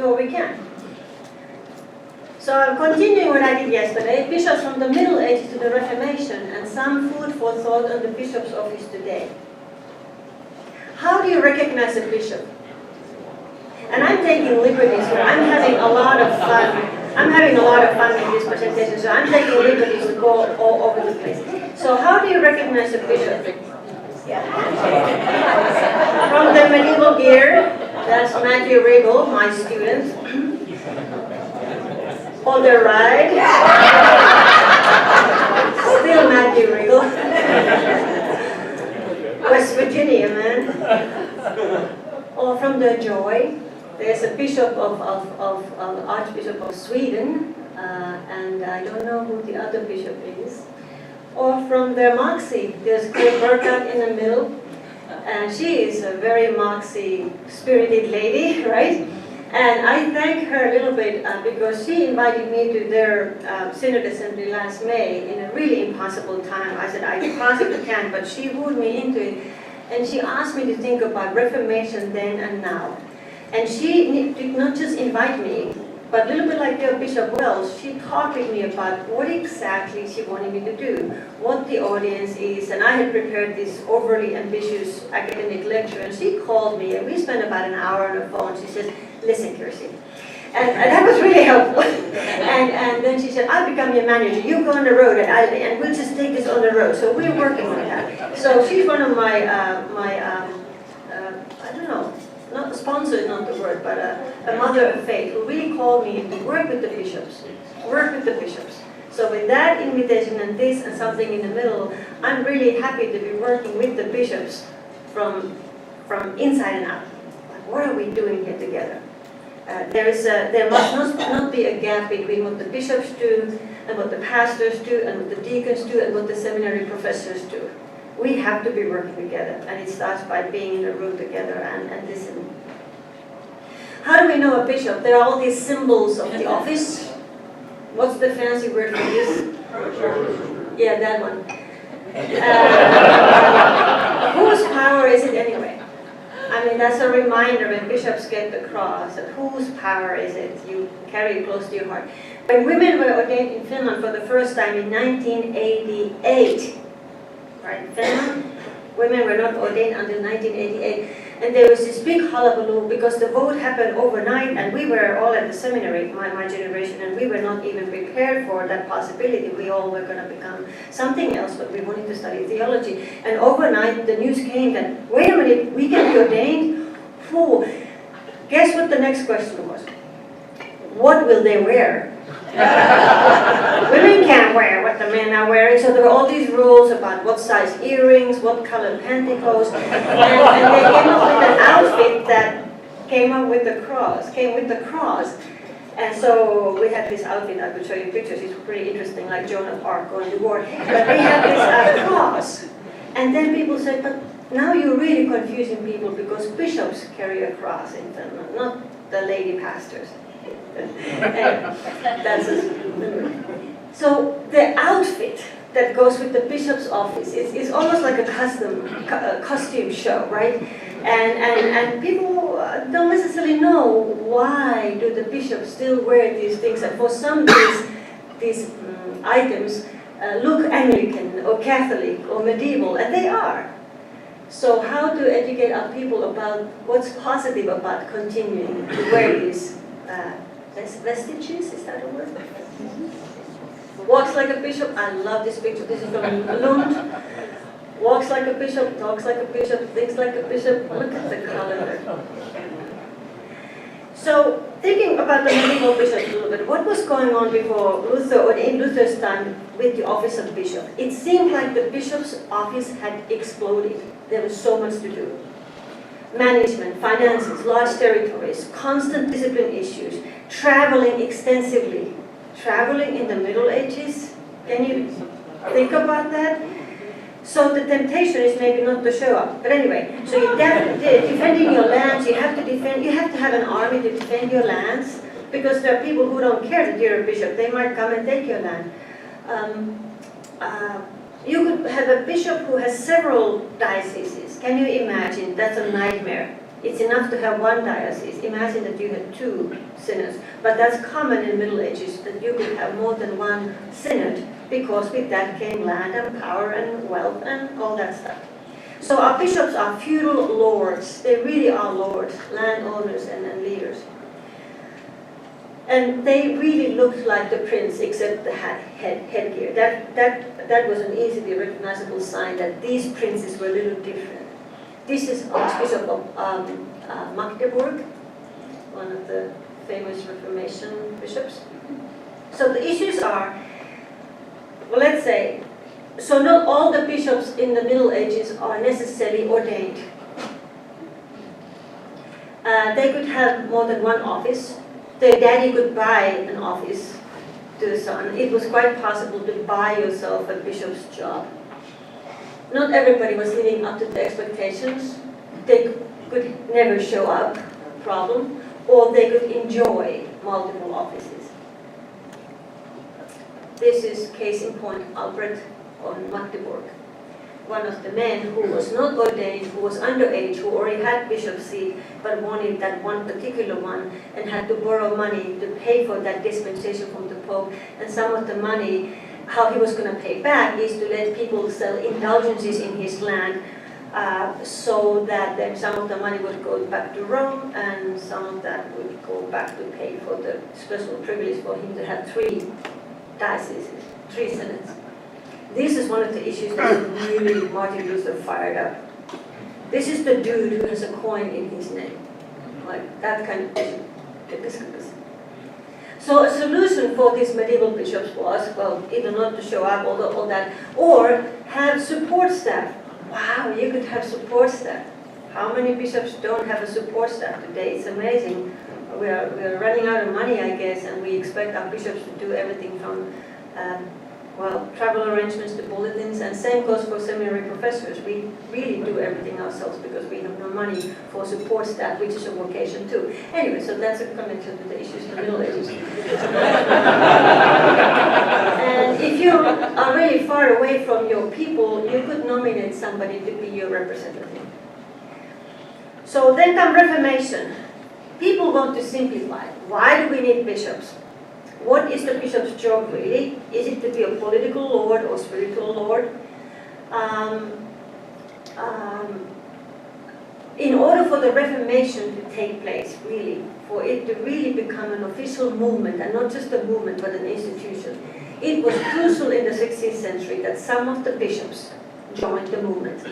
what we can. So I'm continuing what I did yesterday, bishops from the Middle Ages to the Reformation, and some food for thought on the bishop's office today. How do you recognize a bishop? And I'm taking liberties here. I'm having a lot of fun. I'm having a lot of fun with this presentation, so I'm taking liberties to go all over the place. So how do you recognize a bishop? Yeah. From the medieval gear, that's Matthew Riggle, my student. On the right, still Matthew Riggle. West Virginia, man. Or from the Joy, there's a bishop of Archbishop of Sweden, and I don't know who the other bishop is. Or from the Moxie, there's Claire Burkhardt in the middle, and she is a very Moxie spirited lady, right? And I thank her a little bit because she invited me to their Synod Assembly last May in a really impossible time. I said, I possibly can, but she wooed me into it. And she asked me to think about Reformation then and now. And she did not just invite me, but a little bit like dear Bishop Wells, she talked with me about what exactly she wanted me to do, what the audience is, and I had prepared this overly ambitious academic lecture, and she called me, and we spent about an hour on the phone. She said, listen, Kiris, and that was really helpful. and then she said, I'll become your manager, you go on the road, and we'll just take this on the road. So we're working on that. So she's one of my, I don't know, not sponsor is not the word, but a mother of faith who really called me to work with the bishops. Work with the bishops. So with that invitation and this and something in the middle, I'm really happy to be working with the bishops from inside and out. Like, what are we doing here together? There must not be a gap between what the bishops do and what the pastors do and what the deacons do and what the seminary professors do. We have to be working together, and it starts by being in a room together and listening. How do we know a bishop? There are all these symbols of the office. What's the fancy word for this? Yeah, that one. Whose power is it anyway? I mean, that's a reminder when bishops get the cross, that whose power is it? You carry it close to your heart. When women were ordained in Finland for the first time in 1988, right, in Finland, women were not ordained until 1988, and there was this big hullabaloo because the vote happened overnight, and we were all at the seminary, my generation, and we were not even prepared for that possibility. We all were going to become something else, but we wanted to study theology. And overnight, the news came that, wait a minute, we can be ordained? Whew. Guess what the next question was? What will they wear? Women can't wear what the men are wearing, so there were all these rules about what size earrings, what color pantyhose, and they came up with an outfit that came with the cross. And so we had this outfit, I could show you pictures, it's pretty interesting, like Joan of Arc going to war. But we had this cross. And then people said, but now you're really confusing people because bishops carry a cross in Finland, not the lady pastors. So the outfit that goes with the bishop's office is almost like a costume show, right? And people don't necessarily know why do the bishops still wear these things. And for some these items look Anglican or Catholic or medieval, and they are. So how to educate our people about what's positive about continuing to wear these vestiges, is that a word? Walks like a bishop. I love this picture. This is from Lund. Walks like a bishop, talks like a bishop, thinks like a bishop. Look at the color. So, thinking about the medieval bishops a little bit, what was going on before Luther, or in Luther's time, with the office of bishop? It seemed like the bishop's office had exploded. There was so much to do. Management, finances, large territories, constant discipline issues, traveling extensively. Traveling in the Middle Ages, can you think about that? So the temptation is maybe not to show up. But anyway, so you're defending your lands, you have to have an army to defend your lands, because there are people who don't care that you're a bishop. They might come and take your land. You could have a bishop who has several dioceses. Can you imagine? That's a nightmare. It's enough to have one diocese. Imagine that you had 2 synods. But that's common in Middle Ages, that you could have more than one synod, because with that came land and power and wealth and all that stuff. So our bishops are feudal lords. They really are lords, landowners and leaders. And they really looked like the prince, except the headgear. That was an easily recognizable sign that these princes were a little different. This is Archbishop of Magdeburg, one of the famous Reformation bishops. So the issues are, well, let's say, so not all the bishops in the Middle Ages are necessarily ordained. They could have more than one office. Their daddy could buy an office to the son. It was quite possible to buy yourself a bishop's job. Not everybody was living up to the expectations. They could never show up, problem, or they could enjoy multiple offices. This is case in point Albert on Magdeburg, one of the men who was not ordained, who was underage, who already had bishop's seat, but wanted that one particular one, and had to borrow money to pay for that dispensation from the Pope. And some of the money, how he was going to pay back, is to let people sell indulgences in his land, so that then some of the money would go back to Rome, and some of that would go back to pay for the special privilege for him to have 3 dioceses, 3 synods. This is one of the issues that really Martin Luther fired up. This is the dude who has a coin in his name, like that kind of episcopacy. So a solution for these medieval bishops was, well, either not to show up, all that, or have support staff. Wow, you could have support staff. How many bishops don't have a support staff today? It's amazing. We are running out of money, I guess, and we expect our bishops to do everything from travel arrangements to bulletins, and same goes for seminary professors. We really do everything ourselves because we have no money for support staff, which is a vocation too. Anyway, so that's a connection to the issues in the Middle Ages. And if you are really far away from your people, you could nominate somebody to be your representative. So then comes Reformation. People want to simplify. Why do we need bishops? What is the bishop's job really? Is it to be a political lord or spiritual lord? In order for the Reformation to take place, really, for it to really become an official movement, and not just a movement but an institution, it was crucial in the 16th century that some of the bishops joined the movement.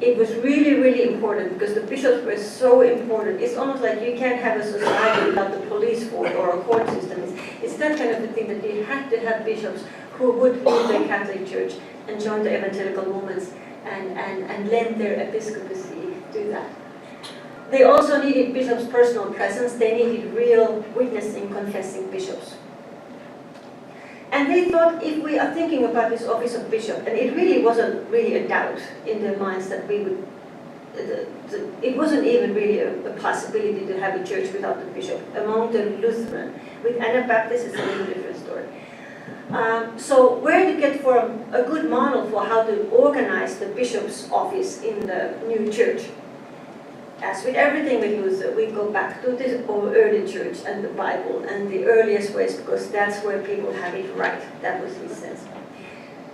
It was really, really important because the bishops were so important. It's almost like you can't have a society without the police force or a court system. It's that kind of a thing that you had to have bishops who would leave the Catholic Church and join the evangelical movements and lend their episcopacy to that. They also needed bishops' personal presence. They needed real witnessing, confessing bishops. And they thought, if we are thinking about this office of bishop, and it really wasn't really a doubt in their minds that we would, it wasn't even really a possibility to have a church without the bishop. Among the Lutheran, with Anabaptists, it's a little different story. So where to get for a good model for how to organize the bishop's office in the new church? As with everything with Luther, we go back to the early church and the Bible and the earliest ways, because that's where people have it right. That was his sense.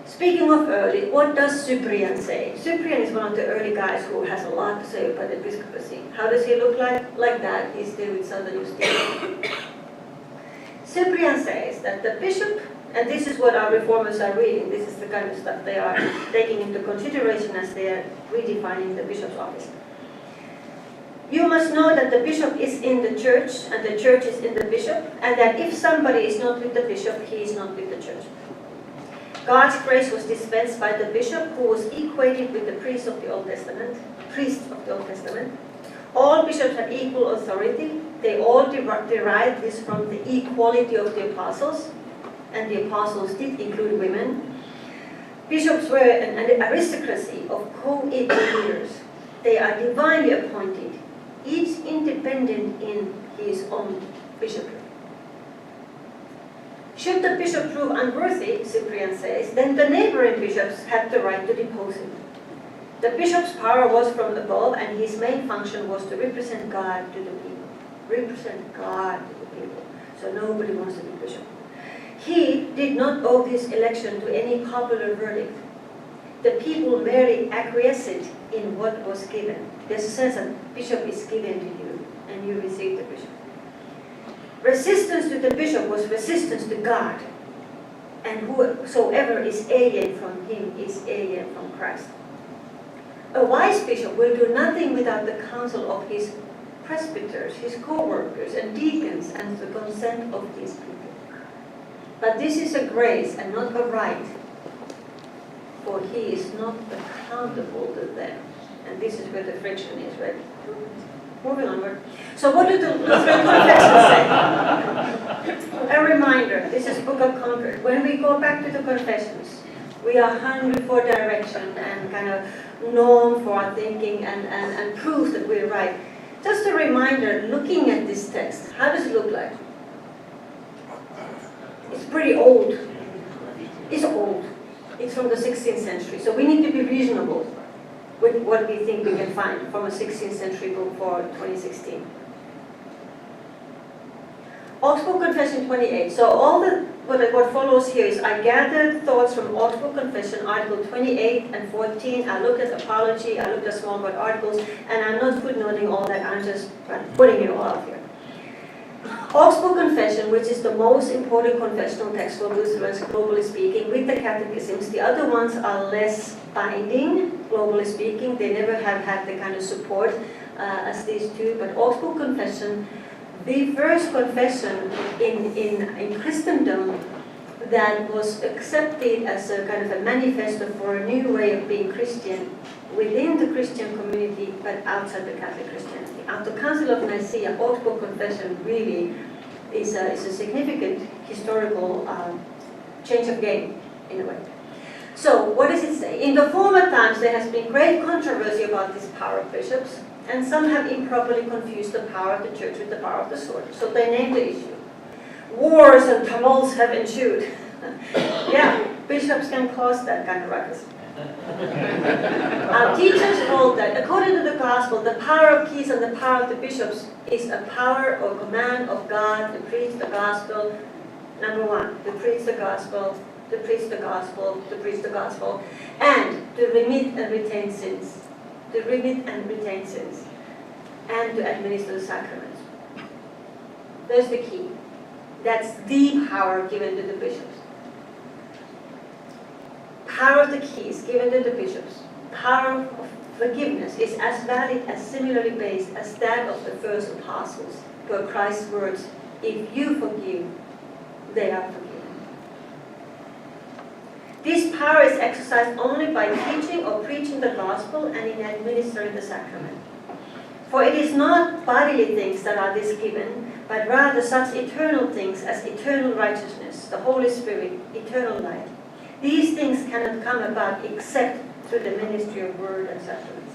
Speaking of early, what does Cyprian say? Cyprian is one of the early guys who has a lot to say about episcopacy. How does he look like? Like that. He's there with Southern Justinian. Cyprian says that the bishop, and this is what our reformers are reading, this is the kind of stuff they are taking into consideration as they are redefining the bishop's office. You must know that the bishop is in the church and the church is in the bishop, and that if somebody is not with the bishop, he is not with the church. God's grace was dispensed by the bishop, who was equated with the priest of the Old Testament. All bishops had equal authority. They all derived this from the equality of the apostles, and the apostles did include women. Bishops were an aristocracy of co-equal leaders. They are divinely appointed, each independent in his own bishopric. Should the bishop prove unworthy, Cyprian says, then the neighboring bishops have the right to depose him. The bishop's power was from above, and his main function was to represent God to the people. Represent God to the people. So nobody wants to be bishop. He did not owe this election to any popular verdict. The people merely acquiesced in what was given. There's a sense that bishop is given to you, and you receive the bishop. Resistance to the bishop was resistance to God. And whosoever is alien from him is alien from Christ. A wise bishop will do nothing without the counsel of his presbyters, his co-workers, and deacons, and the consent of these people. But this is a grace and not a right, for he is not accountable to them. And this is where the friction is, right? Moving onward. So what do the Lutheran confessions say? A reminder, this is Book of Concord. When we go back to the confessions, we are hungry for direction and kind of norm for our thinking and proof that we're right. Just a reminder, looking at this text, how does it look like? It's pretty old. It's old. It's from the 16th century. So we need to be reasonable with what we think we can find from a 16th century book for 2016. Augsburg Confession 28. So all what follows here is I gathered thoughts from Augsburg Confession, Article 28 and 14. I looked at apology, I looked at small word articles, and I'm not footnoting all that, I'm just putting it all out here. Augsburg Confession, which is the most important confessional text for Lutherans, globally speaking, with the catechisms. The other ones are less binding, globally speaking. They never have had the kind of support as these two. But Augsburg Confession, the first confession in Christendom that was accepted as a kind of a manifesto for a new way of being Christian within the Christian community, but outside the Catholic Christianity. After the Council of Nicaea, Augsburg Confession really is a significant historical change of game, in a way. So, what does it say? In the former times, there has been great controversy about this power of bishops, and some have improperly confused the power of the church with the power of the sword. So they named the issue. Wars and tumults have ensued. Yeah, bishops can cause that kind of ruckus. Our teachers hold that, according to the gospel, the power of keys and the power of the bishops is a power or command of God to preach the gospel. Number one, to preach the gospel, to preach the gospel, to preach the gospel, and to remit and retain sins. To remit and retain sins, and to administer the sacraments. There's the key. That's the power given to the bishops. Power of the keys given to the bishops. Power of forgiveness is as valid as similarly based as that of the first apostles. For Christ's words, if you forgive, they are forgiven. This power is exercised only by teaching or preaching the gospel and in administering the sacrament. For it is not bodily things that are this given, but rather such eternal things as eternal righteousness, the Holy Spirit, eternal life. These things cannot come about except through the ministry of word and sacraments.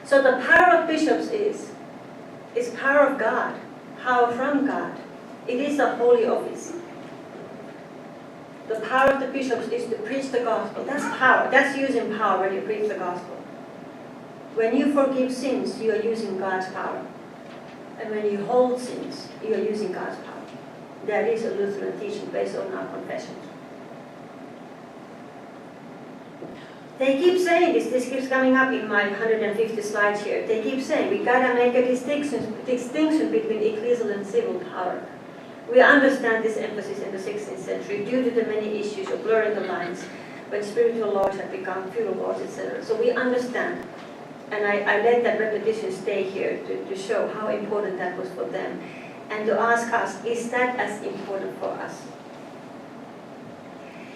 So the power of bishops is power of God, power from God. It is a holy office. The power of the bishops is to preach the gospel. That's power. That's using power when you preach the gospel. When you forgive sins, you are using God's power. And when you hold sins, you are using God's power. That is a Lutheran teaching based on our confession. They keep saying this keeps coming up in my 150 slides here. They keep saying we gotta make a distinction between ecclesial and civil power. We understand this emphasis in the 16th century due to the many issues of blurring the lines when spiritual laws have become feudal laws, etc. So we understand. And I let that repetition stay here to show how important that was for them. And to ask us, is that as important for us?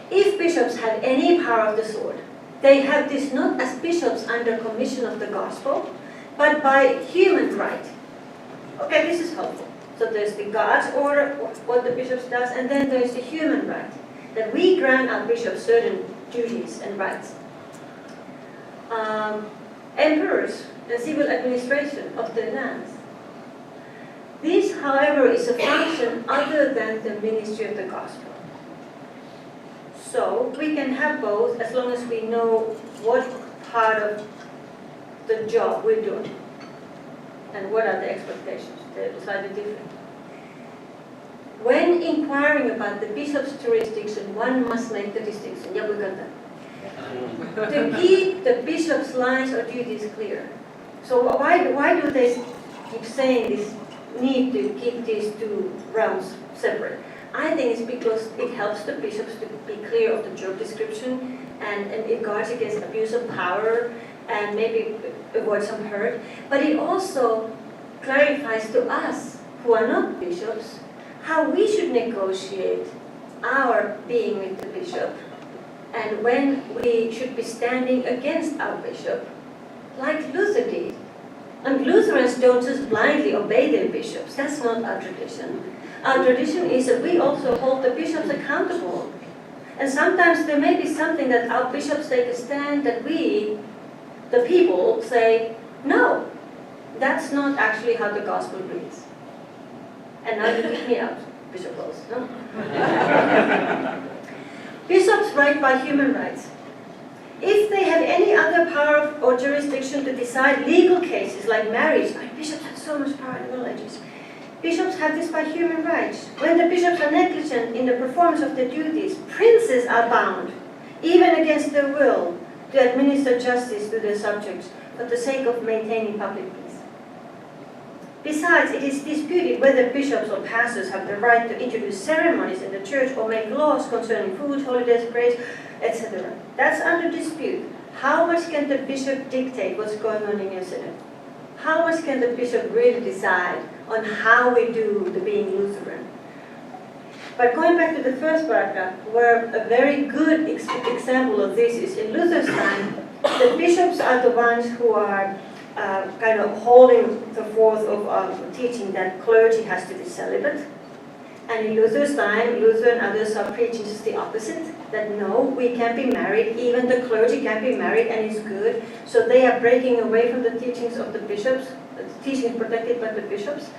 If bishops have any power of the sword, they have this not as bishops under commission of the gospel, but by human right. Okay, this is helpful. So there's the God's order, what the bishops does, and then there's the human right, that we grant our bishops certain duties and rights. Emperors and civil administration of the lands. This, however, is a function other than the ministry of the gospel. So we can have both as long as we know what part of the job we're doing? And what are the expectations? They're slightly different. When inquiring about the bishop's jurisdiction, one must make the distinction. Yeah, we got that. To keep the bishop's lines or duties clear. So why do they keep saying this need to keep these two realms separate? I think it's because it helps the bishops to be clear of the job description, and it guards against abuse of power and maybe avoid some hurt. But it also clarifies to us who are not bishops how we should negotiate our being with the bishop, and when we should be standing against our bishop, like Luther did. And Lutherans don't just blindly obey their bishops. That's not our tradition. Our tradition is that we also hold the bishops accountable. And sometimes there may be something that our bishops take a stand that we, the people, say, no, that's not actually how the gospel reads. And now you kick me out, Bishop Rose. No? Bishops write by human rights. If they have any other power or jurisdiction to decide legal cases like marriage, bishops have so much power in the Middle Ages. Bishops have this by human rights. When the bishops are negligent in the performance of their duties, princes are bound, even against their will, to administer justice to their subjects for the sake of maintaining public peace. Besides, it is disputed whether bishops or pastors have the right to introduce ceremonies in the church or make laws concerning food, holidays, praise, etc. That's under dispute. How much can the bishop dictate what's going on in your synod? How much can the bishop really decide on how we do the being Lutheran? But going back to the first paragraph, where a very good example of this is in Luther's time, the bishops are the ones who are kind of holding the forth of teaching that clergy has to be celibate. And in Luther's time, Luther and others are preaching just the opposite, that no, we can be married, even the clergy can be married and it's good. So they are breaking away from the teachings of the bishops, the teachings protected by the bishops.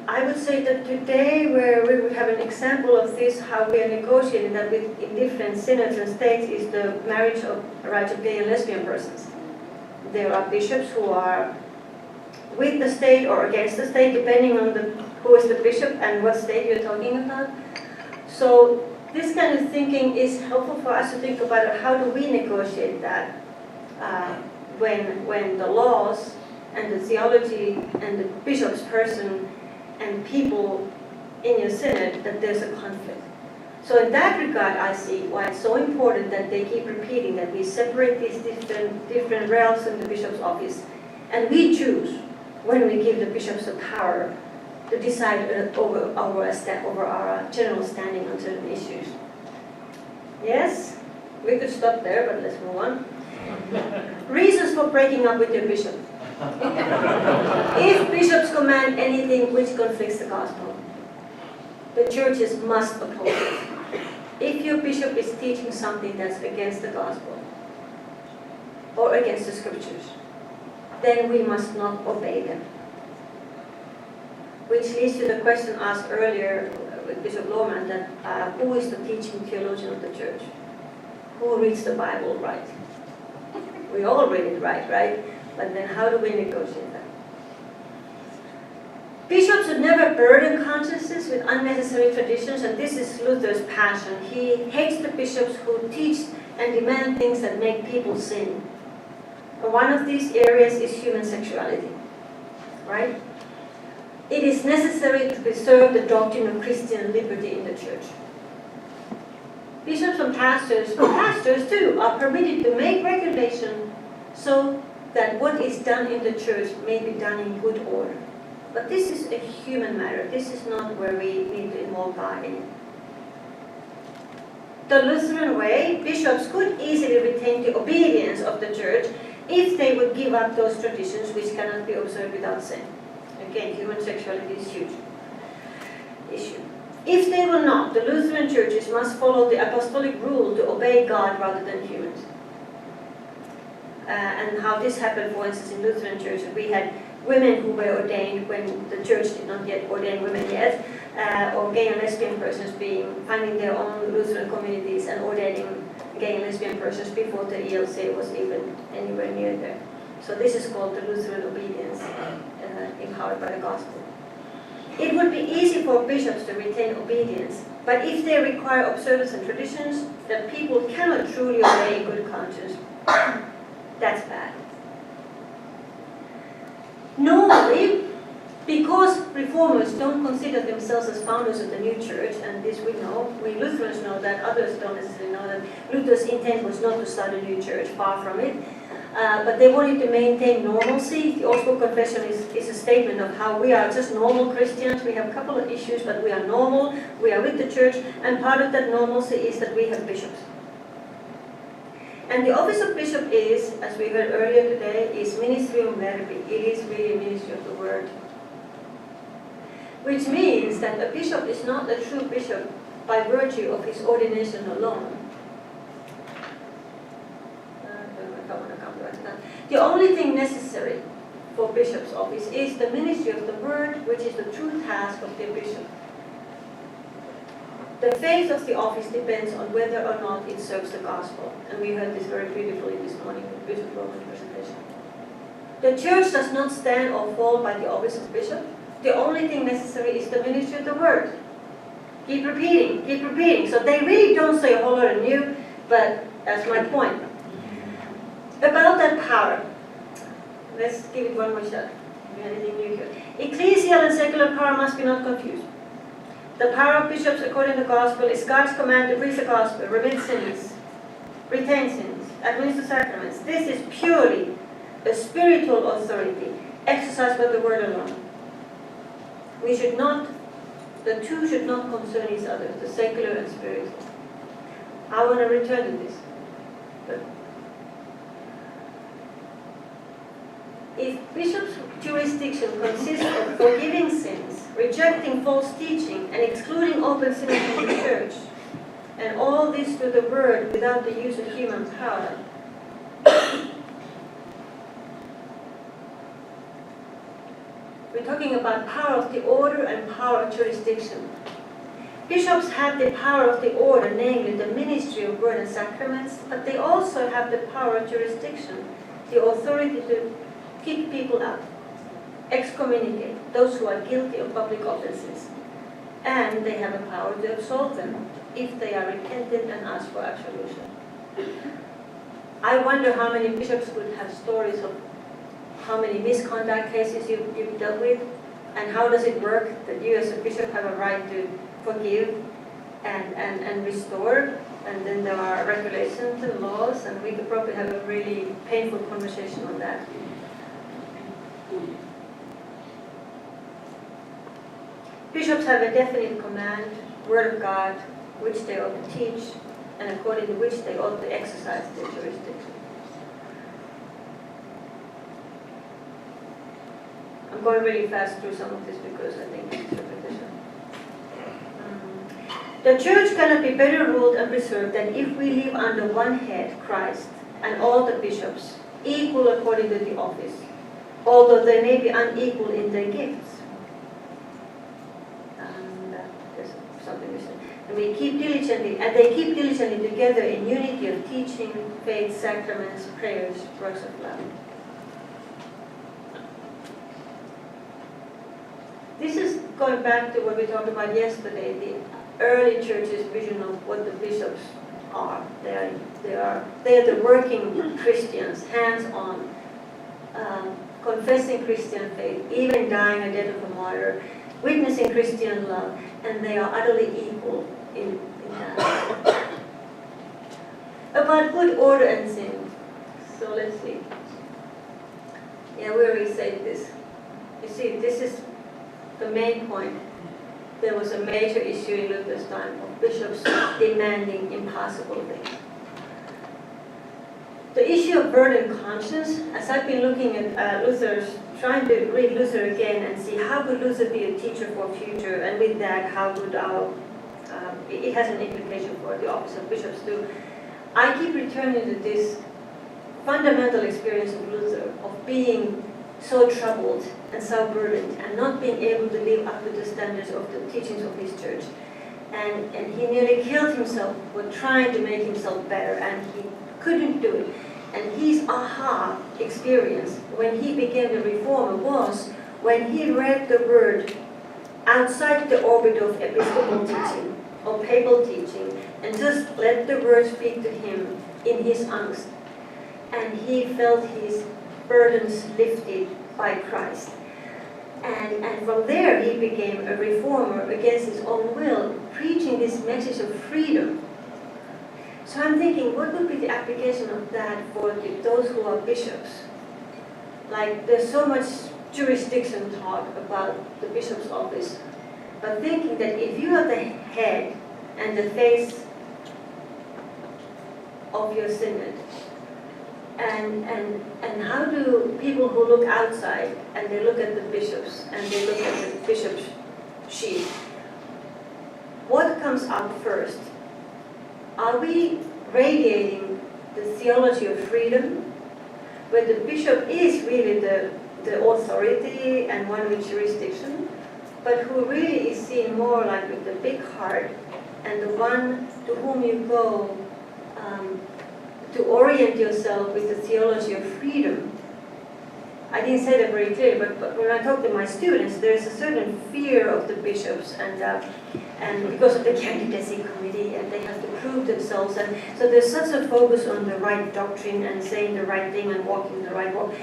I would say that today, where we would have an example of this, how we are negotiating that with in different synods and states, is the marriage of rights of gay and lesbian persons. There are bishops who are with the state or against the state, depending on who is the bishop and what state you're talking about. So this kind of thinking is helpful for us to think about how do we negotiate that when the laws and the theology and the bishop's person and people in your synod, that there's a conflict. So in that regard, I see why it's so important that they keep repeating that we separate these different realms in the bishop's office, and we choose when we give the bishops the power to decide over our general standing on certain issues. Yes, we could stop there, but let's move on. Reasons for breaking up with your bishop. If bishops command anything which conflicts the gospel, the churches must oppose it. If your bishop is teaching something that's against the gospel or against the scriptures, then we must not obey them. Which leads to the question asked earlier with Bishop Lohmann, that who is the teaching theologian of the church? Who reads the Bible right? We all read it right? But then how do we negotiate that? Bishops should never burden consciences with unnecessary traditions, and this is Luther's passion. He hates the bishops who teach and demand things that make people sin. And one of these areas is human sexuality, right? It is necessary to preserve the doctrine of Christian liberty in the church. Bishops and pastors too, are permitted to make regulation so that what is done in the church may be done in good order. But this is a human matter. This is not where we need to involve God in. The Lutheran way, bishops could easily retain the obedience of the church if they would give up those traditions which cannot be observed without sin. Again, human sexuality is a huge issue. If they will not, the Lutheran churches must follow the apostolic rule to obey God rather than humans. And how this happened, for instance, in Lutheran churches, we had women who were ordained when the church did not yet ordain women yet, or gay and lesbian persons finding their own Lutheran communities and ordaining gay and lesbian persons before the ELC was even anywhere near there. So this is called the Lutheran obedience, empowered by the gospel. It would be easy for bishops to retain obedience, but if they require observance and traditions that people cannot truly obey in good conscience, that's bad. Normally, because reformers don't consider themselves as founders of the new church, and this we know, we Lutherans know that, others don't necessarily know that Luther's intent was not to start a new church, far from it. But they wanted to maintain normalcy. The Augsburg Confession is a statement of how we are just normal Christians. We have a couple of issues, but we are normal. We are with the church, and part of that normalcy is that we have bishops. And the office of bishop is, as we heard earlier today, is ministerium verbi. It is really ministry of the word. Which means that a bishop is not a true bishop by virtue of his ordination alone. The only thing necessary for bishop's office is the ministry of the word, which is the true task of the bishop. The faith of the office depends on whether or not it serves the gospel. And we heard this very beautifully this morning with Bishop Roman's presentation. The church does not stand or fall by the office of bishop. The only thing necessary is the ministry of the word. Keep repeating, keep repeating. So they really don't say a whole lot of new, but that's my point. About that power, let's give it one more shot. Anything new here? Ecclesial and secular power must be not confused. The power of bishops, according to the gospel, is God's command to preach the gospel, remit sins, retain sins, administer sacraments. This is purely a spiritual authority exercised by the word alone. We should not, the two should not concern each other, the secular and spiritual. I want to return to this. But if bishop's jurisdiction consists of forgiving sins, rejecting false teaching, and excluding open sinners from the church, and all this through the word without the use of human power, we're talking about power of the order and power of jurisdiction. Bishops have the power of the order, namely the ministry of word and sacraments, but they also have the power of jurisdiction, the authority to kick people out, excommunicate those who are guilty of public offenses, and they have a power to absolve them if they are repentant and ask for absolution. I wonder how many bishops would have stories of how many misconduct cases you've dealt with, and how does it work that you as a bishop have a right to forgive and restore, and then there are regulations and laws, and we could probably have a really painful conversation on that. Bishops have a definite command, word of God, which they ought to teach, and according to which they ought to exercise their jurisdiction. I'm going really fast through some of this because I think it's repetition. The church cannot be better ruled and preserved than if we live under one head, Christ, and all the bishops, equal according to the office, although they may be unequal in their gifts. And they keep diligently together in unity of teaching, faith, sacraments, prayers, works of love. This is going back to what we talked about yesterday, the early church's vision of what the bishops are. They are the working Christians, hands-on, confessing Christian faith, even dying a death of a martyr, witnessing Christian love, and they are utterly equal in that. About good order and sin. So let's see. Yeah, we already said this. You see, this is the main point. There was a major issue in Luther's time of bishops demanding impossible things. The issue of burden conscience, as I've been looking at Luther's, trying to read Luther again and see how could Luther be a teacher for future, and with that, how would our, it has an implication for the office of bishops too. I keep returning to this fundamental experience of Luther, of being so troubled and self-burdened and not being able to live up to the standards of the teachings of his church. And he nearly killed himself for trying to make himself better, and he couldn't do it. And his aha experience when he became a reformer was when he read the word outside the orbit of episcopal teaching or papal teaching and just let the word speak to him in his angst. And he felt his burdens lifted by Christ. And from there he became a reformer against his own will, preaching this message of freedom. So I'm thinking, what would be the application of that for those who are bishops? Like, there's so much jurisdiction talk about the bishop's office, but thinking that if you are the head and the face of your synod, and how do people who look outside and they look at the bishops and they look at the bishop's sheet, what comes out first? Are we radiating the theology of freedom, where the bishop is really the authority and one with jurisdiction, but who really is seen more like with the big heart and the one to whom you go to orient yourself with the theology of freedom? I didn't say that very clearly, but when I talk to my students, there's a certain fear of the bishops, and because of the candidacy committee, and they have to prove themselves, and so there's such a focus on the right doctrine and saying the right thing and walking the right walk.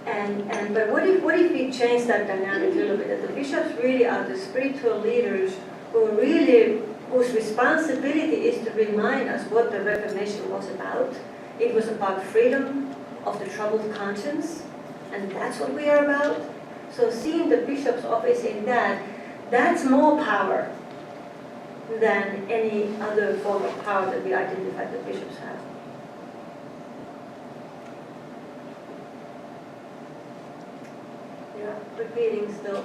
But what if we change that dynamic a little bit? That the bishops really are the spiritual leaders whose responsibility is to remind us what the Reformation was about. It was about freedom of the troubled conscience, and that's what we are about. So seeing the bishop's office in that's more power than any other form of power that we identify the bishops have. Yeah, repeating still.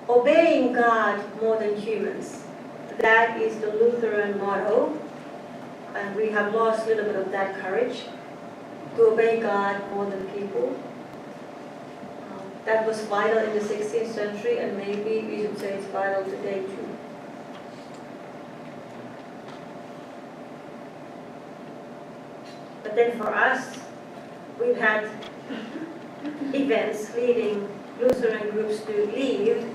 Obeying God more than humans. That is the Lutheran motto, and we have lost a little bit of that courage to obey God more than people. That was vital in the 16th century, and maybe we should say it's vital today too. But then for us, we've had events leading Lutheran groups to leave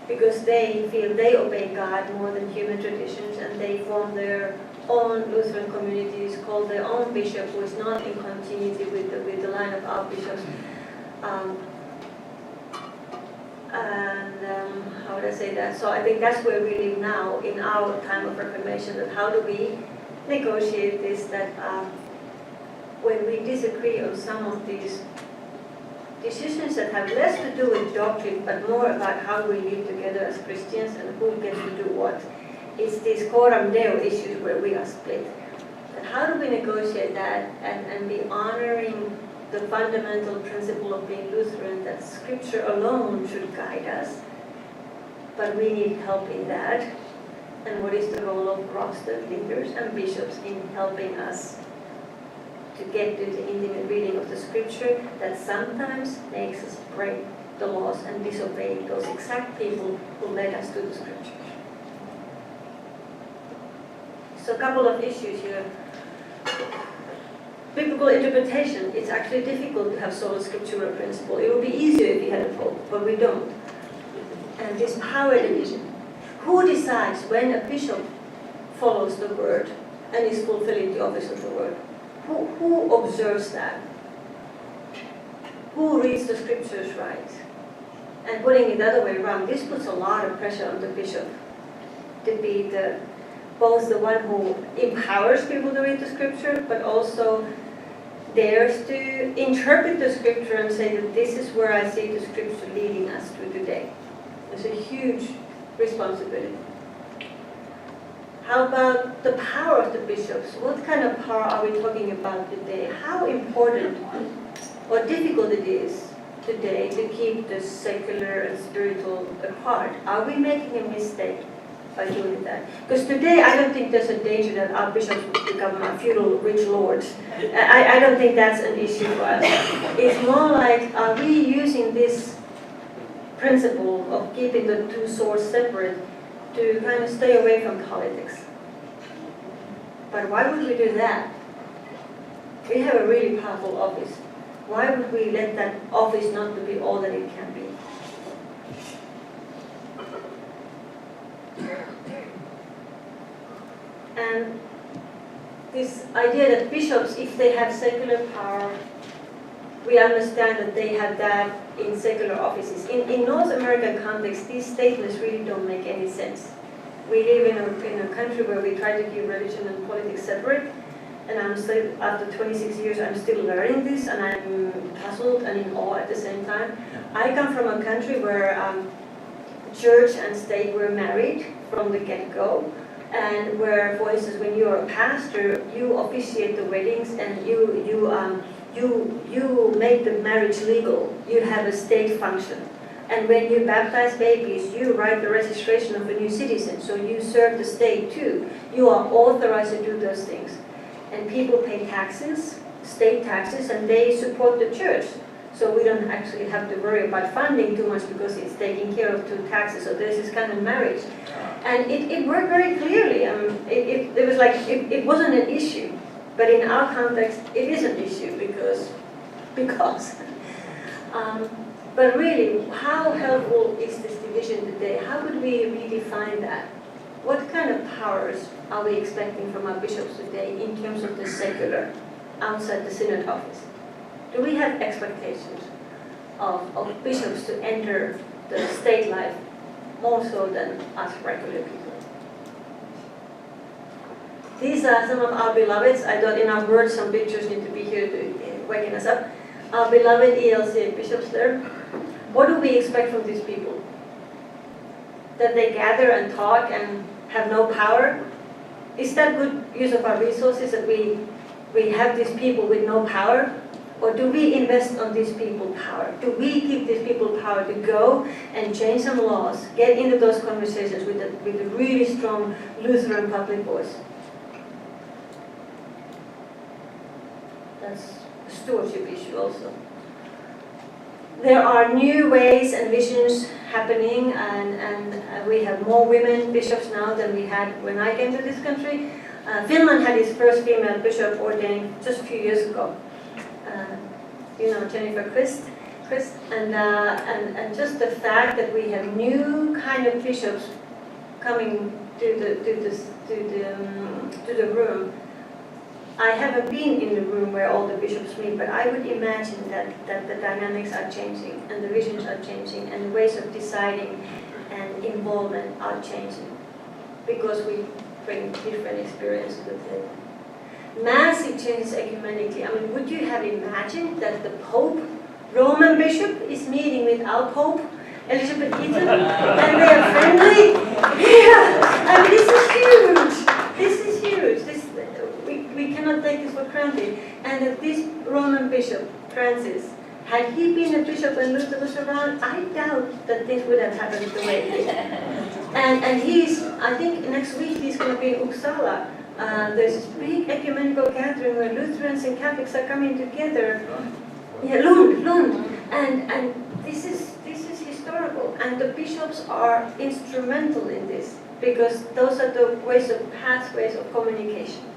because they feel they obey God more than human traditions, and they form their own Lutheran communities, called their own bishop, who is not in continuity with the line of our bishops. How would I say that? So I think that's where we live now in our time of Reformation, that how do we negotiate this, that when we disagree on some of these decisions that have less to do with doctrine, but more about how we live together as Christians and who gets to do what. It's these coram deo issues where we are split. And how do we negotiate that and be honoring the fundamental principle of being Lutheran, that Scripture alone should guide us, but we need help in that? And what is the role of rostered leaders and bishops in helping us to get to the intimate reading of the Scripture that sometimes makes us break the laws and disobey those exact people who led us to the Scripture? So a couple of issues here. Biblical interpretation, it's actually difficult to have sola scriptura principle. It would be easier if we had a pope, but we don't. And this power division. Who decides when a bishop follows the word and is fulfilling the office of the word? Who observes that? Who reads the scriptures right? And putting it the other way around, this puts a lot of pressure on the bishop to be both the one who empowers people to read the scripture, but also dares to interpret the scripture and say that this is where I see the scripture leading us to today. It's a huge responsibility. How about the power of the bishops? What kind of power are we talking about today? How important or difficult it is today to keep the secular and spiritual apart? Are we making a mistake by doing that. Because today I don't think there's a danger that our bishops will become feudal rich lords. I don't think that's an issue for us. It's more like, are we using this principle of keeping the two swords separate to kind of stay away from politics? But why would we do that? We have a really powerful office. Why would we let that office not to be all that it can be? And this idea that bishops, if they have secular power, we understand that they have that in secular offices. In North American context, these statements really don't make any sense. We live in a country where we try to keep religion and politics separate, and I'm still, after 26 years, I'm still learning this, and I'm puzzled and in awe at the same time. I come from a country where church and state were married from the get-go, and where, for instance, when you're a pastor, you officiate the weddings and you make the marriage legal. You have a state function. And when you baptize babies, you write the registration of a new citizen, so you serve the state too. You are authorized to do those things. And people pay taxes, state taxes, and they support the church. So we don't actually have to worry about funding too much because it's taking care of through taxes. So there's this kind of marriage. And it worked very clearly. It was like, it wasn't an issue. But in our context, it is an issue because. But really, how helpful is this division today? How would we redefine that? What kind of powers are we expecting from our bishops today in terms of the secular, outside the synod office? Do we have expectations of bishops to enter the state life more so than us regular people? These are some of our beloveds. I thought in our words some pictures need to be here to waking us up. Our beloved ELCA bishops there. What do we expect from these people? That they gather and talk and have no power? Is that good use of our resources, that we have these people with no power? Or do we invest on these people power? Do we give these people power to go and change some laws, get into those conversations with a really strong Lutheran public voice? That's a stewardship issue also. There are new ways and visions happening, and we have more women bishops now than we had when I came to this country. Finland had its first female bishop ordained just a few years ago. Jennifer Christ, and just the fact that we have new kind of bishops coming to the room. I haven't been in the room where all the bishops meet, but I would imagine that the dynamics are changing, and the visions are changing, and the ways of deciding and involvement are changing, because we bring different experiences to the table. Massive changes ecumenically. I mean, would you have imagined that the Pope, Roman bishop, is meeting with our Pope, Elizabeth Eaton, and they are friendly? Yeah, I mean, this is huge. This is huge. We cannot take this for granted. And that this Roman bishop, Francis, had he been a bishop and Luther was around, I doubt that this would have happened the way it did. And I think next week he's going to be in Uppsala. There's this big ecumenical gathering where Lutherans and Catholics are coming together. Yeah, Lund. And this is historical. And the bishops are instrumental in this, because those are the pathways of communication.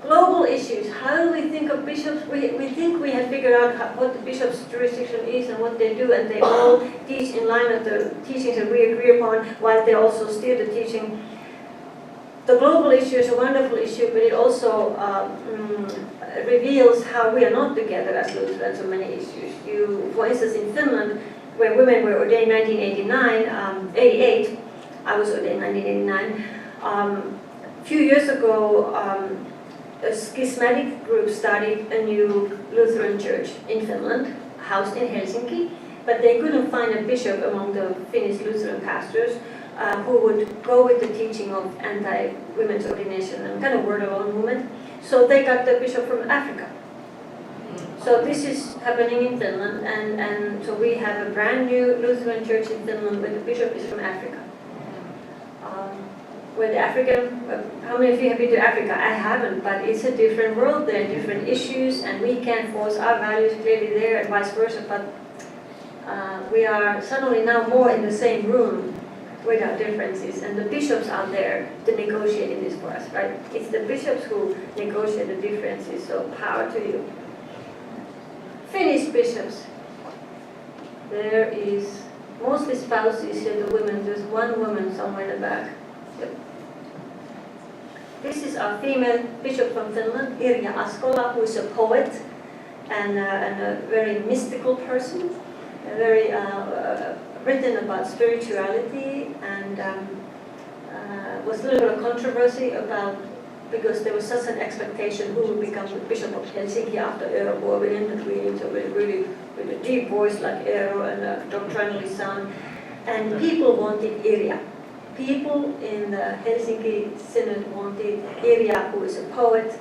Global issues. How do we think of bishops? We think we have figured out what the bishop's jurisdiction is and what they do, and they all teach in line with the teachings that we agree upon, while they also steer the teaching. The global issue is a wonderful issue, but it also reveals how we are not together as Lutherans on many issues. For instance, in Finland, where women were ordained in 88, I was ordained in 1989. A few years ago, a schismatic group started a new Lutheran church in Finland, housed in Helsinki, but they couldn't find a bishop among the Finnish Lutheran pastors who would go with the teaching of anti-women's ordination and kind of word-alone movement. So they got the bishop from Africa. So this is happening in Finland, and so we have a brand new Lutheran church in Finland where the bishop is from Africa. Where the African, how many of you have been to Africa? I haven't, but it's a different world, there are different issues, and we can force our values clearly there and vice versa, but we are suddenly now more in the same room with our differences, and the bishops are there to negotiate this for us, right? It's the bishops who negotiate the differences, so power to you. Finnish bishops. There is mostly spouses here, the women. There's one woman somewhere in the back. Yep. This is our female bishop from Finland, Irja Askola, who is a poet and a very mystical person, very written about spirituality, and was a little bit of controversy about, because there was such an expectation who would become the Bishop of Helsinki after Eero Vuovinen, so really with a deep voice like Eero and a doctrinally sound. And people wanted Irja. People in the Helsinki Synod wanted Irja, who is a poet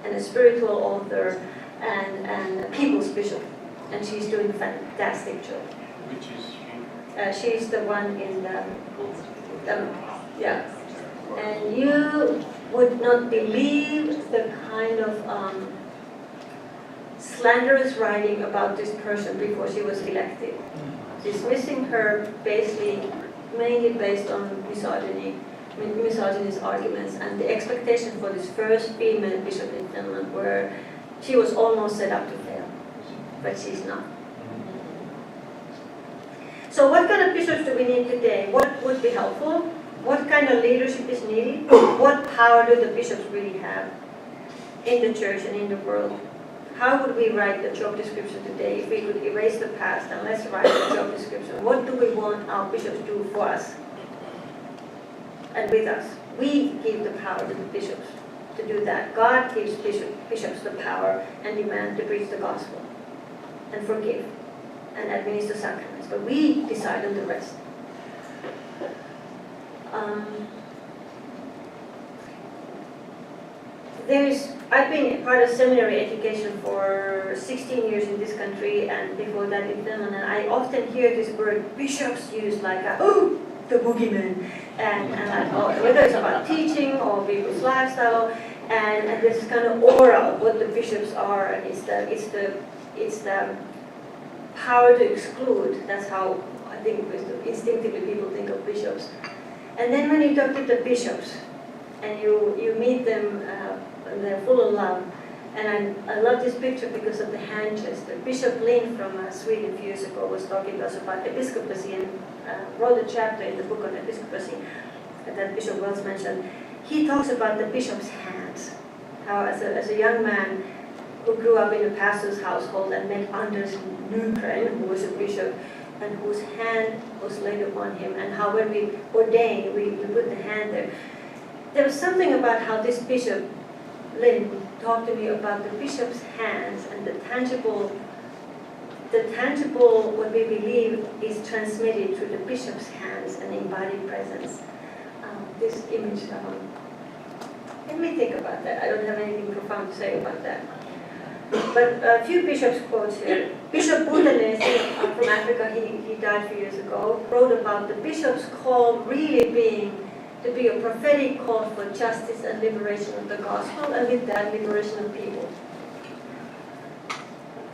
and a spiritual author and a people's bishop. And she's doing a fantastic job. Which is she? She's the one in the, yeah. And you would not believe the kind of slanderous writing about this person before she was elected. Dismissing her mainly based on misogynist arguments, and the expectation for this first female bishop in Finland, where she was almost set up to fail, but she's not. So what kind of bishops do we need today? What would be helpful? What kind of leadership is needed? What power do the bishops really have in the church and in the world? How would we write the job description today if we could erase the past and let's write the job description? What do we want our bishops to do for us and with us? We give the power to the bishops to do that. God gives bishops the power and demand to preach the gospel and forgive and administer sacraments, but we decide on the rest. I've been part of seminary education for 16 years in this country, and before that in Finland, and I often hear this word bishops used like, oh, the boogeyman, and like, oh, whether it's about teaching or people's lifestyle, and this kind of aura of what the bishops are, and it's the power to exclude. That's how I think instinctively people think of bishops. And then when you talk to the bishops, and you meet them, and they're full of love. And I love this picture because of the hand gesture. Bishop Lind from Sweden a few years ago was talking to us about Episcopacy and wrote a chapter in the book on Episcopacy that Bishop Wells mentioned. He talks about the bishop's hands. How as a young man who grew up in a pastor's household and met Anders Nygren, who was a bishop, and whose hand was laid upon him, and how when we ordain, we put the hand there. There was something about how this Bishop Lind talked to me about the bishop's hands and the tangible, what we believe is transmitted through the bishop's hands and embodied presence. This image, let me think about that. I don't have anything profound to say about that. But a few bishops' quotes here. Bishop Buthelezi from Africa, he died a few years ago, wrote about the bishop's call really being to be a prophetic call for justice and liberation of the gospel, and with that, liberation of people.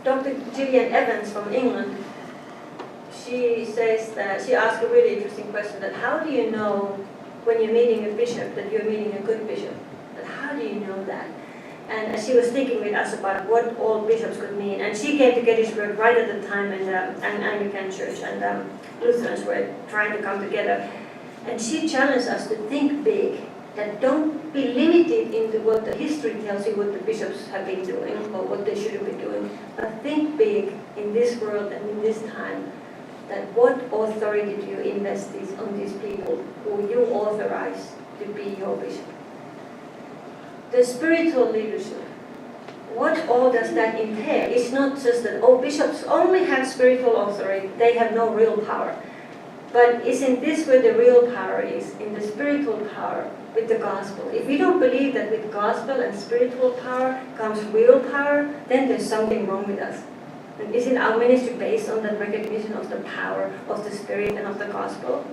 Dr. Gillian Evans from England, she says that, she asked a really interesting question, that how do you know when you're meeting a bishop that you're meeting a good bishop? That how do you know that? And she was thinking with us about what all bishops could mean, and she came to Gettysburg right at the time, and an Anglican church and Lutherans were trying to come together. And she challenged us to think big, that don't be limited into what the history tells you what the bishops have been doing or what they should have been doing, but think big in this world and in this time, that what authority do you invest on these people who you authorize to be your bishop? The spiritual leadership, what all does that entail? It's not just that, oh, bishops only have spiritual authority, they have no real power. But isn't this where the real power is, in the spiritual power, with the gospel. If we don't believe that with gospel and spiritual power comes real power, then there's something wrong with us. And isn't our ministry based on that recognition of the power of the Spirit and of the gospel?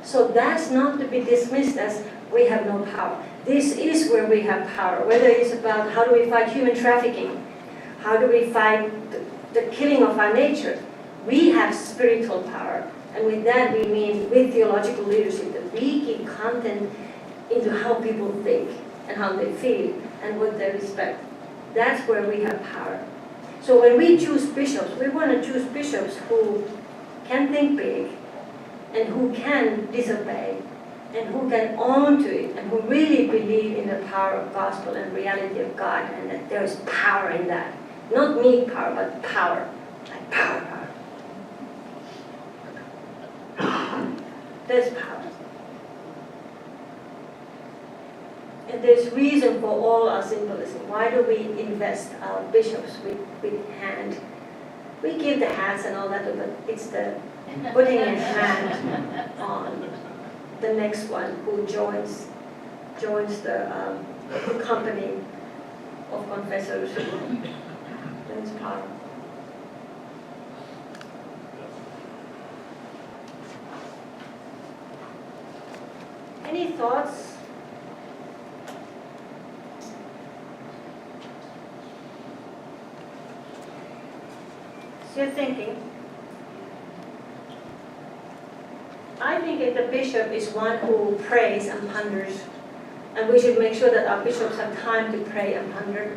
So that's not to be dismissed as we have no power. This is where we have power, whether it's about how do we fight human trafficking, how do we fight the killing of our nature. We have spiritual power. And with that we mean with theological leadership that we give content into how people think and how they feel and what they respect. That's where we have power. So when we choose bishops, we want to choose bishops who can think big and who can disobey and who can own to it and who really believe in the power of gospel and reality of God and that there is power in that. Not meek power, but power. Like power. There's power. And there's reason for all our symbolism. Why do we invest our bishops with hand? We give the hats and all that, but it's the putting a hand on the next one who joins the company of confessors. That's power. Any thoughts? So you're thinking, I think that the bishop is one who prays and ponders, and we should make sure that our bishops have time to pray and ponder.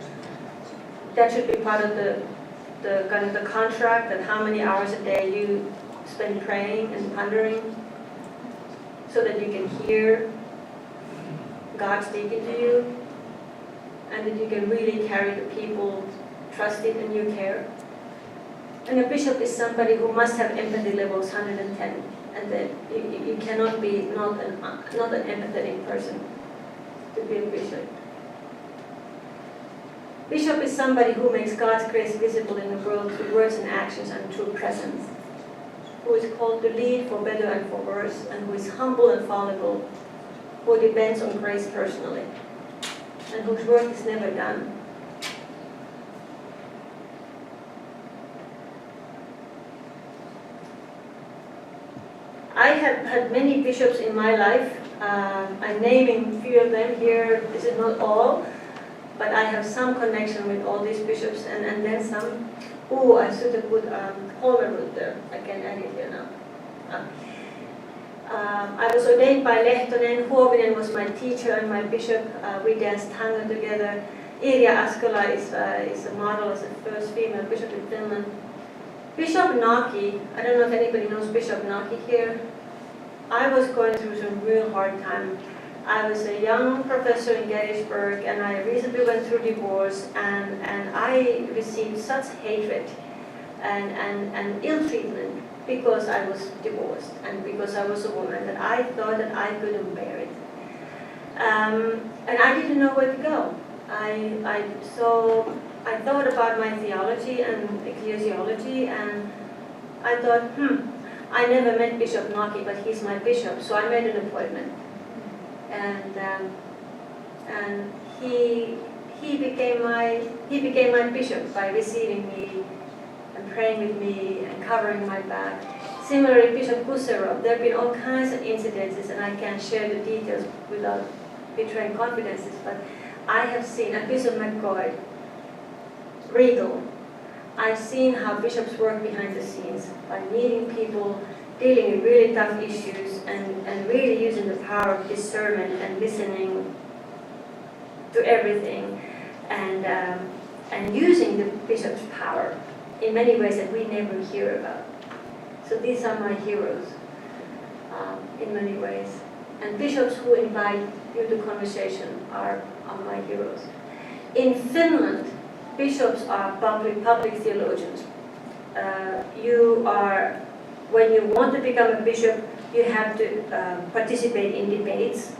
That should be part of the kind of the contract, that how many hours a day you spend praying and pondering, so that you can hear God speaking to you, and that you can really carry the people trusted and you care. And a bishop is somebody who must have empathy levels 110, and that you cannot be not an empathetic person to be a bishop. Bishop is somebody who makes God's grace visible in the world through words and actions and through presence, who is called to lead for better and for worse, and who is humble and fallible, who depends on grace personally, and whose work is never done. I have had many bishops in my life. I'm naming a few of them here. This is not all, but I have some connection with all these bishops, and then some. Oh, I should have put Holmerud there. I can add it here now. I was ordained by Lehtonen. Huovinen was my teacher and my bishop. We danced tango together. Irja Askola is a model as the first female bishop in Finland. Bishop Naki, I don't know if anybody knows Bishop Naki here. I was going through some real hard time. I was a young professor in Gettysburg, and I recently went through divorce, and I received such hatred and ill treatment because I was divorced and because I was a woman that I thought that I couldn't bear it. And I didn't know where to go. So I thought about my theology and ecclesiology, and I thought, I never met Bishop Naki, but he's my bishop, so I made an appointment. And he became my bishop by receiving me and praying with me and covering my back. Similarly, Bishop Kuserov, there have been all kinds of incidences, and I can't share the details without betraying confidences, but I have seen, and Bishop McCoy, Regal, I've seen how bishops work behind the scenes by meeting people, dealing with really tough issues, and really using the power of discernment and listening to everything, and using the bishop's power in many ways that we never hear about. So these are my heroes in many ways. And bishops who invite you to conversation are my heroes. In Finland, bishops are public theologians. When you want to become a bishop, you have to participate in debates,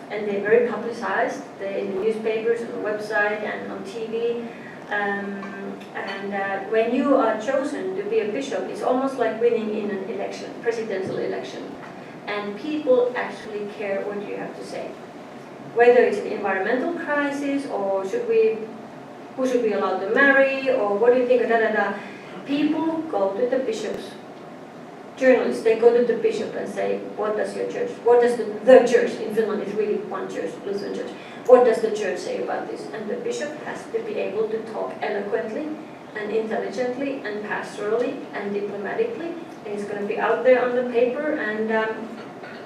and they're very publicized. They're in the newspapers, on the website, and on TV. When you are chosen to be a bishop, it's almost like winning in an election, presidential election. And people actually care what you have to say. whether it's an environmental crisis, or who should be allowed to marry, or what do you think, da da da. People go to the bishops. Journalists, they go to the bishop and say, what does your church, what does the church, in Finland is really one church, Lutheran church, what does the church say about this? And the bishop has to be able to talk eloquently and intelligently and pastorally and diplomatically, and it's going to be out there on the paper, and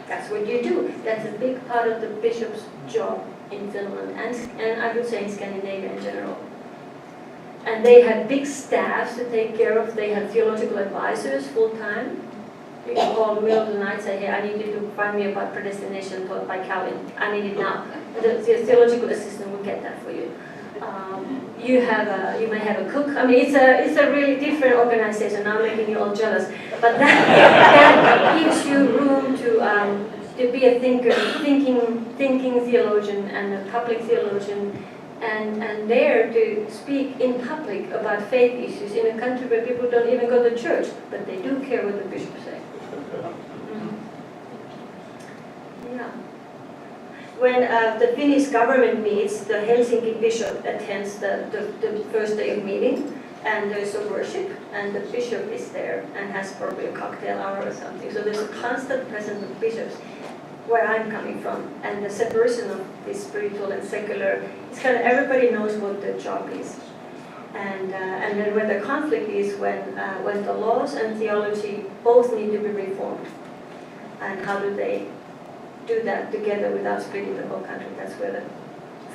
that's what you do. That's a big part of the bishop's job in Finland, and I would say in Scandinavia in general. And they had big staffs to take care of. They had theological advisors full-time. You can call in the middle of the night and say, hey, I need you to find me about predestination taught by Calvin. I need it now. The theological assistant will get that for you. You may have a cook. I mean, it's a really different organization. I'm making you all jealous. But that gives you room to be a thinker, thinking theologian and a public theologian, and there to speak in public about faith issues in a country where people don't even go to church, but they do care what the bishops say. Yeah. When the Finnish government meets, the Helsinki bishop attends the first day of meeting, and there's a worship, and the bishop is there and has probably a cocktail hour or something. So there's a constant presence of bishops where I'm coming from, and the separation of the spiritual and secular, it's kind of everybody knows what the job is. And then where the conflict is when the laws and theology both need to be reformed. And how do they do that together without splitting the whole country? That's where the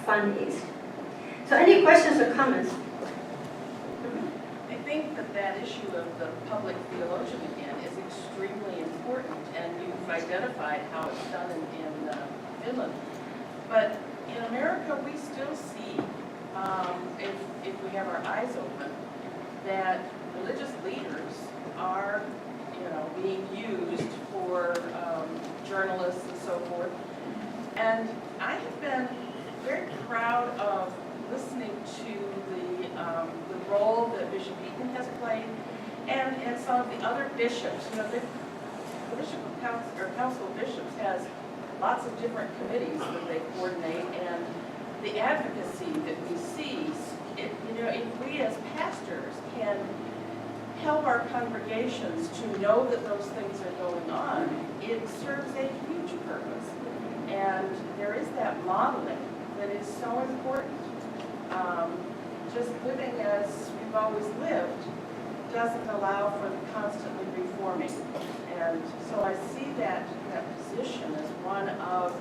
fun is. So any questions or comments? I think that issue of the public theologian again is extremely important, and you've identified how it's done in Finland. But in America, we still see, if we have our eyes open, that religious leaders are, being used for journalists and so forth. And I have been very proud of listening to the role that Bishop Eaton has played, and some of the other bishops. The Bishop of Council of Bishops has lots of different committees that they coordinate, and the advocacy that we see, if we as pastors can help our congregations to know that those things are going on, it serves a huge purpose. And there is that modeling that is so important. Just living as we've always lived doesn't allow for the constantly reforming. And so I see that position as one of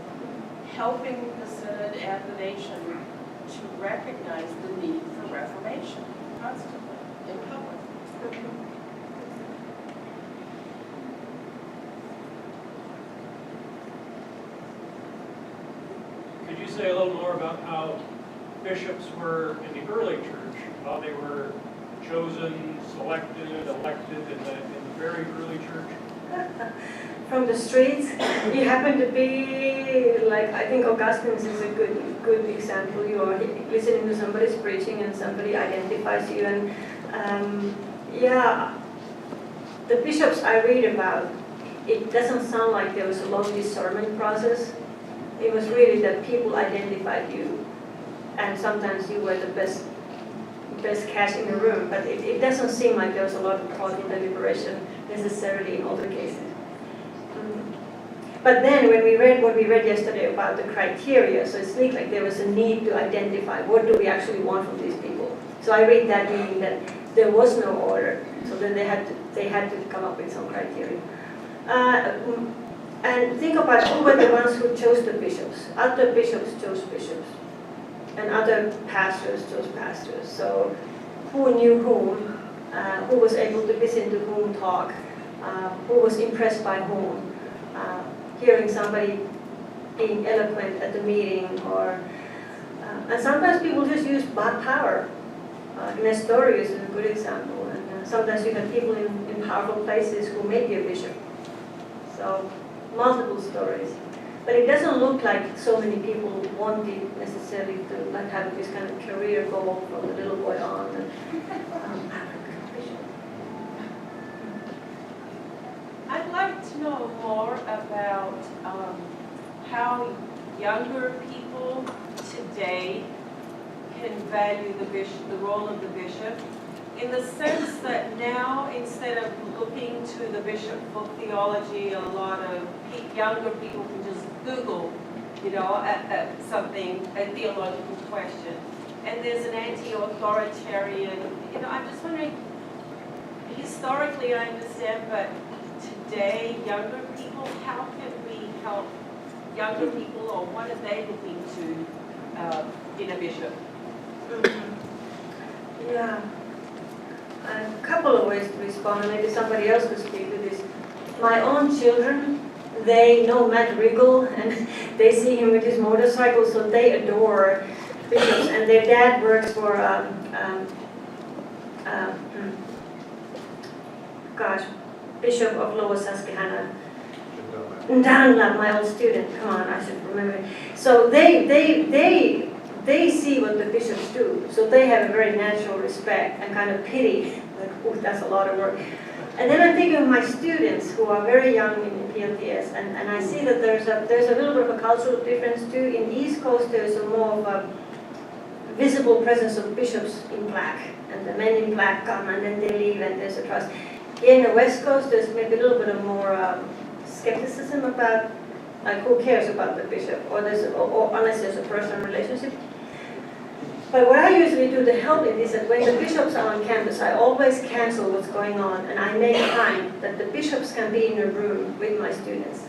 helping the Synod and the nation to recognize the need for reformation constantly in public. Could you say a little more about how bishops were in the early church, how they were chosen, selected, elected in the very early church? From the streets, you happen to be, like, I think Augustine's is a good example. You are listening to somebody's preaching and somebody identifies you, and the bishops I read about, it doesn't sound like there was a long discernment process. It was really that people identified you, and sometimes you were the best cash in the room, but it doesn't seem like there was a lot of thought and deliberation necessarily in all the cases. But then when we read what we read yesterday about the criteria, so it's like there was a need to identify what do we actually want from these people. So I read that meaning that there was no order, so then they had to come up with some criteria. And think about who were the ones who chose the bishops. Other bishops chose bishops, and other pastors chose pastors. So who knew whom, who was able to listen to whom talk, who was impressed by whom, hearing somebody being eloquent at the meeting, or and sometimes people just use bad power. Nestorius is a good example, and sometimes you have people in powerful places who may be a bishop. So multiple stories, but it doesn't look like so many people wanted necessarily to have this kind of career goal from the little boy on. And, I'd like to know more about how younger people today can value the role of the bishop, in the sense that now, instead of looking to the bishop for theology, a lot of younger people can just Google, something, a theological question. And there's an anti-authoritarian, I'm just wondering, historically I understand, but today, younger people, how can we help younger people, or what are they looking to in a bishop? Yeah. A couple of ways to respond, maybe somebody else could speak to this. My own children, they know Matt Riggle, and they see him with his motorcycle, so they adore bishops. And their dad works for, Bishop of Lower Susquehanna. Dunlap, my old student, come on, I should remember. So they see what the bishops do, so they have a very natural respect and kind of pity, like, oh, that's a lot of work. And then I think of my students who are very young in PLTS, and I see that there's a little bit of a cultural difference too. In the East Coast, there's a more of a visible presence of bishops in black, and the men in black come and then they leave, and there's a trust. Here in the West Coast, there's maybe a little bit of more skepticism about, like, who cares about the bishop, or unless there's a personal relationship. But what I usually do to help it is that when the bishops are on campus, I always cancel what's going on, and I make time that the bishops can be in a room with my students.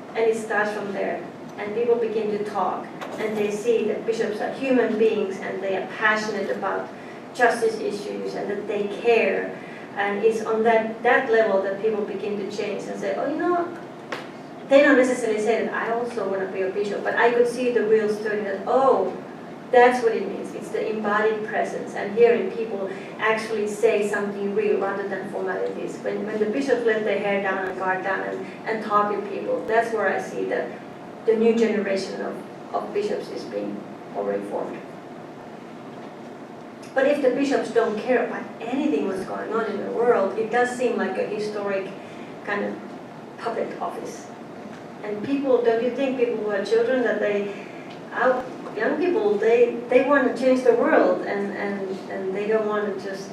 And it starts from there. And people begin to talk, and they see that bishops are human beings, and they are passionate about justice issues, and that they care. And it's on that level that people begin to change and say, oh, they don't necessarily say that I also want to be a bishop, but I could see the wheels turning that, oh, that's what it means. It's the embodied presence, and hearing people actually say something real rather than formalities. When the bishops let their hair down and guard down and talk with people, that's where I see the new generation of bishops is being already formed. But if the bishops don't care about anything what's going on in the world, it does seem like a historic kind of puppet office. And people, don't you think people who are children, that young people, they want to change the world, and they don't want to just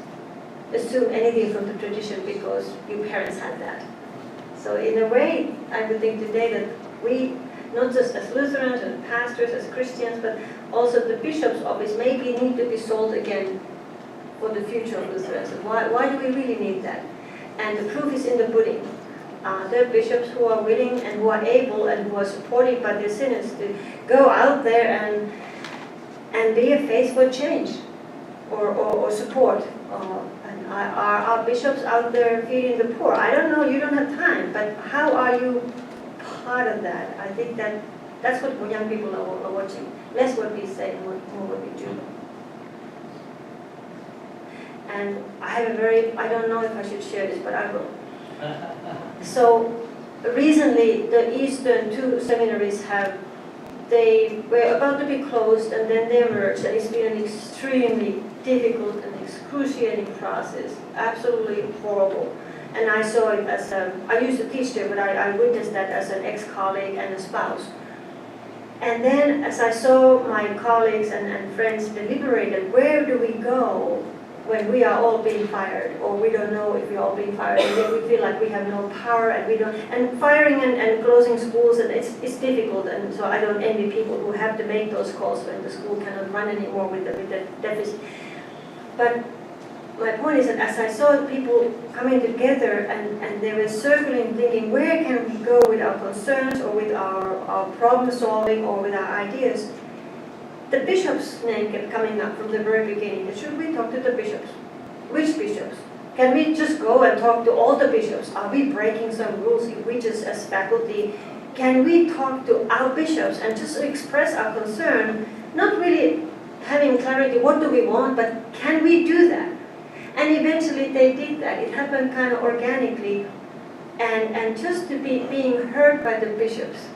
assume anything from the tradition because your parents had that. So in a way, I would think today that we, not just as Lutherans and pastors, as Christians, but also the bishop's office maybe need to be sold again for the future of Lutherans. Why do we really need that? And the proof is in the pudding. There are bishops who are willing and who are able and who are supported by their synods to go out there and be a face for change or support. And are bishops out there feeding the poor? I don't know, you don't have time, but how are you part of that? I think that's what young people are watching. Less what we say, more what we do. And I don't know if I should share this, but I will. So recently the Eastern two seminaries they were about to be closed, and then they emerged, and it's been an extremely difficult and excruciating process, absolutely horrible. And I saw it as I used to teach there, but I witnessed that as an ex-colleague and a spouse. And then as I saw my colleagues and friends deliberated, where do we go when we are all being fired, or we don't know if we're all being fired, and then we feel like we have no power, and firing and closing schools, and it's difficult, and so I don't envy people who have to make those calls when the school cannot run anymore with the deficit. But my point is that as I saw people coming together and they were circling, thinking, where can we go with our concerns, or with our problem solving, or with our ideas, the bishop's name kept coming up from the very beginning. Should we talk to the bishops? Which bishops? Can we just go and talk to all the bishops? Are we breaking some rules if we just, as faculty, can we talk to our bishops and just express our concern, not really having clarity, what do we want, but can we do that? And eventually they did that. It happened kind of organically, and just to be being heard by the bishops.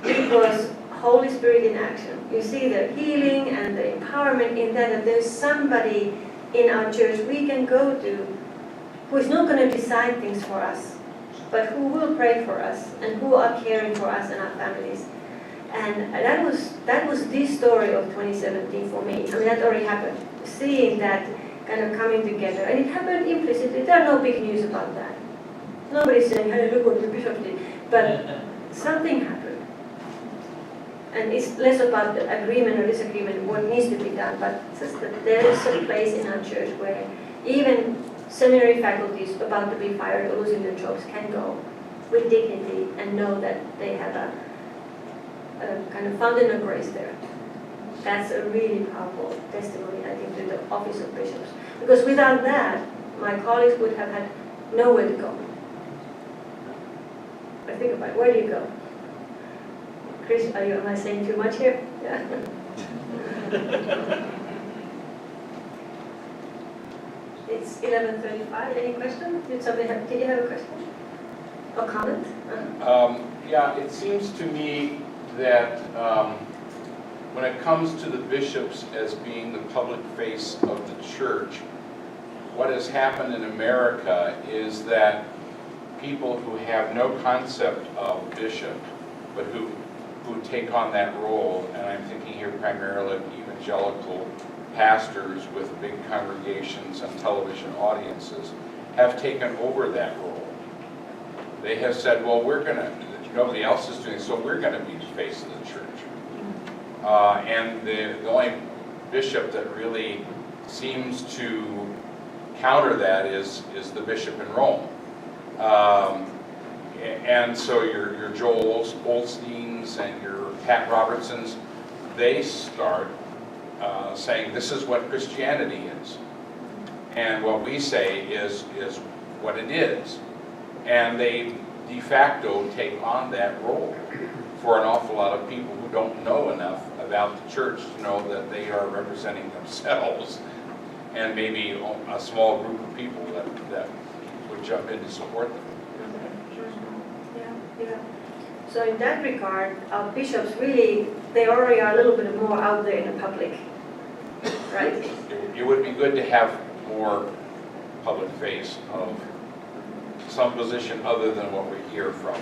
It was Holy Spirit in action. You see the healing and the empowerment in that there's somebody in our church we can go to who is not going to decide things for us, but who will pray for us and who are caring for us and our families. And that was the story of 2017 for me. I mean, that already happened. Seeing that kind of coming together, and it happened implicitly. There are no big news about that. Nobody's saying, "Hey, look what the bishop did," but something happened. And it's less about the agreement or disagreement, what needs to be done, but just that there is a place in our church where even seminary faculties about to be fired or losing their jobs can go with dignity and know that they have a kind of fountain of grace there. That's a really powerful testimony, I think, to the office of bishops. Because without that, my colleagues would have had nowhere to go. But think about it, where do you go? Chris, am I saying too much here? Yeah. It's 11:35. Any question? Did you have a question? Or comment? Yeah, it seems to me that when it comes to the bishops as being the public face of the church, what has happened in America is that people who have no concept of bishop, but who take on that role, and I'm thinking here primarily of evangelical pastors with big congregations and television audiences, have taken over that role. They have said, well, nobody else is doing it, so we're going to be the face of the church. And the only bishop that really seems to counter that is the bishop in Rome. And so your Joel Osteens and your Pat Robertsons, they start saying this is what Christianity is. And what we say is what it is. And they de facto take on that role for an awful lot of people who don't know enough about the church to know that they are representing themselves and maybe a small group of people that would jump in to support them. Yeah. So in that regard, our bishops really, they already are a little bit more out there in the public, right? It would be good to have more public face of some position other than what we hear from.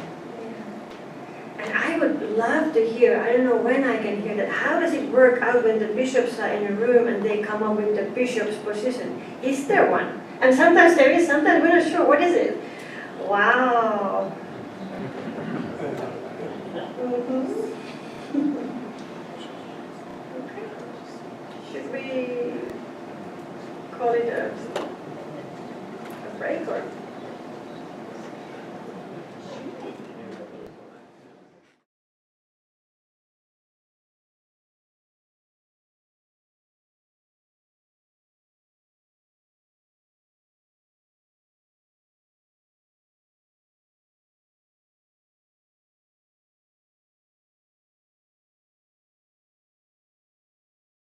And I would love to hear, I don't know when I can hear that, how does it work out when the bishops are in a room and they come up with the bishop's position? Is there one? And sometimes there is, sometimes we're not sure. What is it? Wow. Okay. Should we call it a